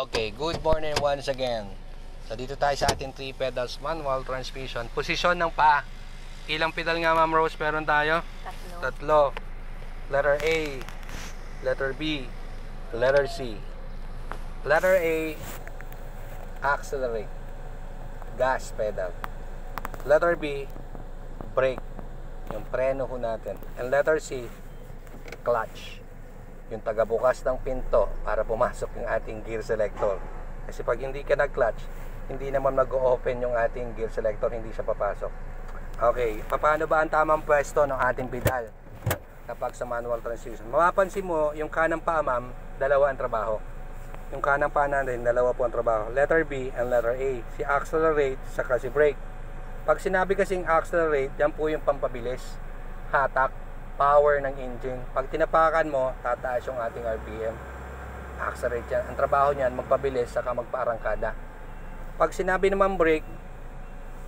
Okay, good morning once again. So dito tayo sa ating 3 pedals manual transmission. Posisyon ng paa. Ilang pedal nga Ma'am Rose meron tayo? Tatlo. Letter A, letter B, letter C. Letter A, accelerate, gas pedal. Letter B, brake, yung preno ho natin. And letter C, clutch, yung tagabukas ng pinto para pumasok yung ating gear selector. Kasi pag hindi ka nag-clutch, hindi naman mag-o-open yung ating gear selector, hindi siya papasok. Okay, paano ba ang tamang pwesto ng ating pedal kapag sa manual transmission? Mapapansin mo, yung kanang paa ma'am, dalawa ang trabaho. Yung kanang paa natin, dalawa po ang trabaho. Letter B and letter A. Si accelerate, saka si brake. Pag sinabi kasing accelerate, yan po yung pampabilis, hatak, power ng engine. Pag tinapakan mo, tataas yung ating RPM. Accelerate yan. Ang trabaho niyan, magpabilis, saka magpaarangkada. Pag sinabi naman brake,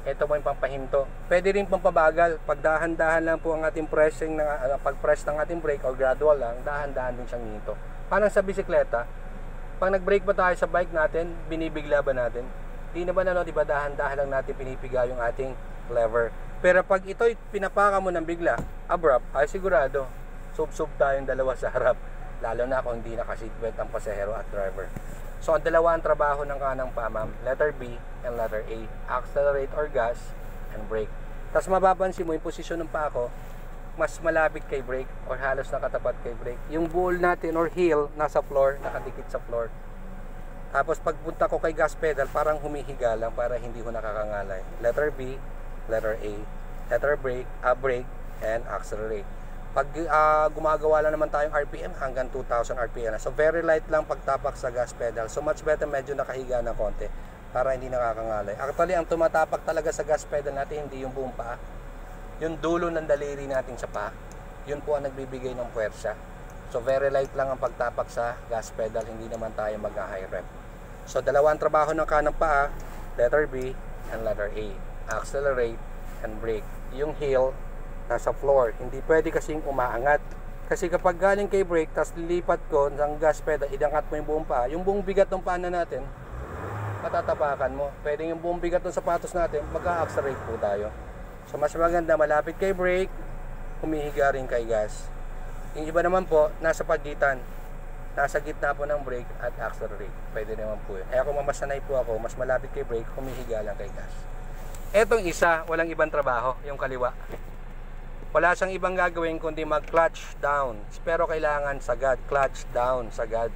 ito mo yung pampahinto. Pwede rin pampabagal. Pag dahan-dahan lang po ang ating pressing, pag-press ng ating brake o gradual lang, dahan-dahan din siyang hinto. Parang sa bisikleta, pag nag-brake ba tayo sa bike natin, binibigla ba natin? Di naman diba dahan-dahan lang natin pinipiga yung ating lever. Pero pag ito'y pinapaka mo ng bigla, abrupt, ay sigurado, sub-sub tayong dalawa sa harap. Lalo na kung hindi naka-seatbelt ang pasahero at driver. So, ang dalawa ang trabaho ng kanang paa, ma'am. Letter B and letter A. Accelerate or gas and brake. Tapos mapapansin mo, yung posisyon ng paa ko, mas malapit kay brake or halos nakatapat kay brake. Yung ball natin or heel, nasa floor, nakadikit sa floor. Tapos pagpunta ko kay gas pedal, parang humihiga lang para hindi ko nakakangalay. Letter B, letter A. Letter brake, and accelerate. Pag gumagawa lang naman tayong RPM hanggang 2,000 RPM. So very light lang pagtapak sa gas pedal. So much better medyo nakahiga na konti para hindi nakakangalay. Actually, ang tumatapak talaga sa gas pedal natin hindi yung buong paa. Yung dulo ng daliri natin sa paa. Yun po ang nagbibigay ng puwersa. So very light lang ang pagtapak sa gas pedal. Hindi naman tayo mag-high rep. So dalawang trabaho ng kanang paa, letter B and letter A. Accelerate and brake. Yung heel nasa floor, hindi pwede kasing umaangat. Kasi kapag galing kay brake, tas lilipat ko ng gas pedal, idangat mo yung buong paa, yung buong bigat ng paa na natin, matatapakan mo. Pwede yung buong bigat ng sapatos natin, mag-accelerate po tayo. So mas maganda, malapit kay brake, humihiga rin kay gas. Yung iba naman po, nasa pagitan, nasa gitna po ng brake at accelerate. Pwede naman po yun. Kaya kung mamasanay po ako, mas malapit kay brake, humihiga lang kay gas. Etong isa, walang ibang trabaho, yung kaliwa. Wala siyang ibang gagawin kundi mag-clutch down. Pero kailangan sagad, clutch down sagad.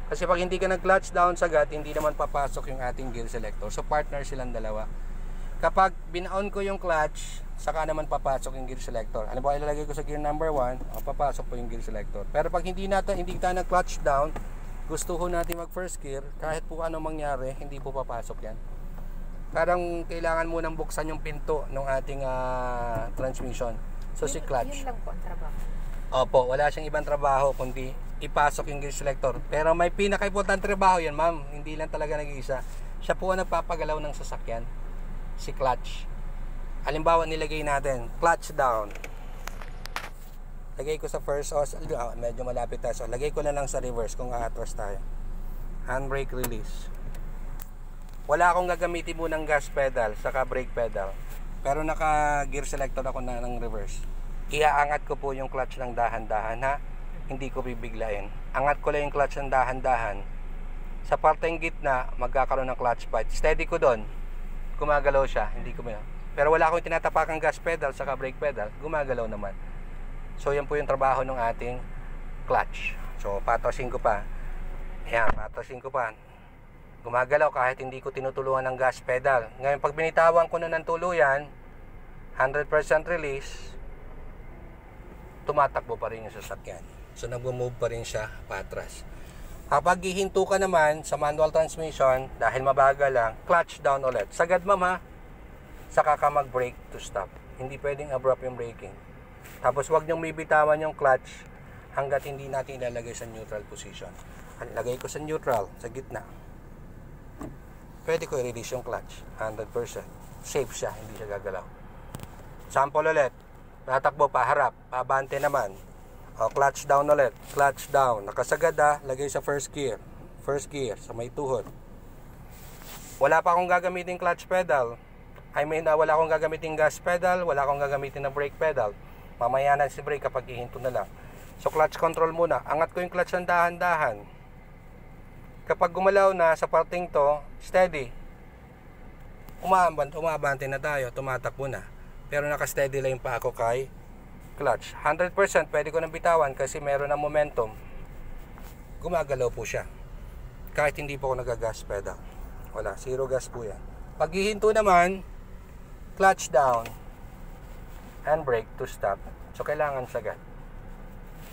Kasi pag hindi ka nag-clutch down sagad, hindi naman papasok yung ating gear selector. So partner silang dalawa. Kapag binaon ko yung clutch, saka naman papasok yung gear selector. Ano ba ilalagay ko sa gear number 1? Papasok po yung gear selector. Pero pag hindi tayo nag-clutch down, gusto ho natin mag-first gear, kahit po anong mangyari, hindi po papasok yan. Parang kailangan mo nang buksan yung pinto ng ating transmission. So si clutch. Yun lang po ang trabaho. Opo, wala siyang ibang trabaho kundi ipasok yung gear selector. Pero may pinaka-importante trabaho yan, ma'am. Hindi lang talaga nag-iisa. Siya po ang nagpapagalaw ng sasakyan. Si clutch. Halimbawa, nilagay natin, clutch down. Lagay ko sa first, medyo malapit tayo. So, lagay ko na lang sa reverse kung aatras tayo. Handbrake release. Wala akong gagamitin mo ng gas pedal, saka brake pedal. Pero naka gear selector ako na ng reverse. Iaangat ko po yung clutch ng dahan-dahan ha. Hindi ko bibiglain. Angat ko lang yung clutch ng dahan-dahan. Sa parteng gitna, magkakaroon ng clutch bite. Steady ko doon. Gumagalaw siya. Hindi ko Pero wala akong tinatapakang gas pedal saka brake pedal. Gumagalaw naman. So yan po yung trabaho ng ating clutch. So patasin ko pa. Ayan, patasin ko pa. Gumagalaw kahit hindi ko tinutulungan ng gas pedal. Ngayon, pag binitawan ko na ng tuluyan, 100% release, tumatakbo pa rin yung sasakyan. So, nag-move pa rin siya patras. Kapag hihinto ka naman sa manual transmission, dahil mabagal lang, clutch down ulit. Sagad ma'am ha, saka ka mag-brake to stop. Hindi pwedeng abrupt yung braking. Tapos, wag niyong bibitawan yung clutch hanggat hindi natin ilalagay sa neutral position. Lagay ko sa neutral, sa gitna. Pwede ko i-release yung clutch 100%. Safe siya, hindi siya gagalaw. Sample ulit. Tatakbo pa harap, pabante naman. O, clutch down ulit. Clutch down. Nakasagad lagay sa first gear. First gear, sa may tuhod. Wala pa akong gagamitin clutch pedal. Wala akong gagamitin gas pedal, wala akong gagamitin na brake pedal. Mamaya na si brake kapag ihinto na lang. So clutch control muna. Angat ko yung clutch ng dahan-dahan. Kapag gumalaw na sa parting to, steady. Umabante na tayo, tumatakbo na. Pero naka-steady lang pa ako kay clutch. 100% pwede ko nang bitawan kasi meron ng momentum. Gumagalaw po siya. Kahit hindi po ako nag-gas pedal. Wala, zero gas po yan. Pag hihinto naman, clutch down and brake to stop. So kailangan sagad.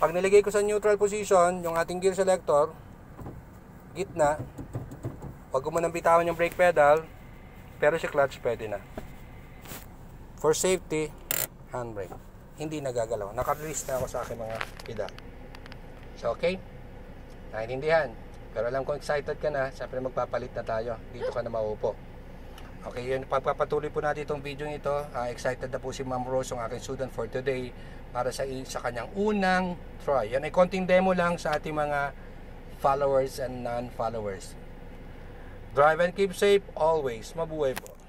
Pag nilagay ko sa neutral position, yung ating gear selector, gitna, wag mo nang bitawan yung brake pedal, pero si clutch pwede na. For safety, handbrake. Hindi nagagalaw. Naka-release na ako sa aking mga pedal. So okay? Naintindihan. Pero alam ko excited ka na, siyempre magpapalit na tayo. Dito ka na maupo. Okay, yun, pagpapatuloy po natin itong video nito. Excited na po si Ma'am Rose, ang aking student for today, para sa kanyang unang try. Yan ay konting demo lang sa ating mga followers and non-followers. Drive and keep safe always. Mabuhay po.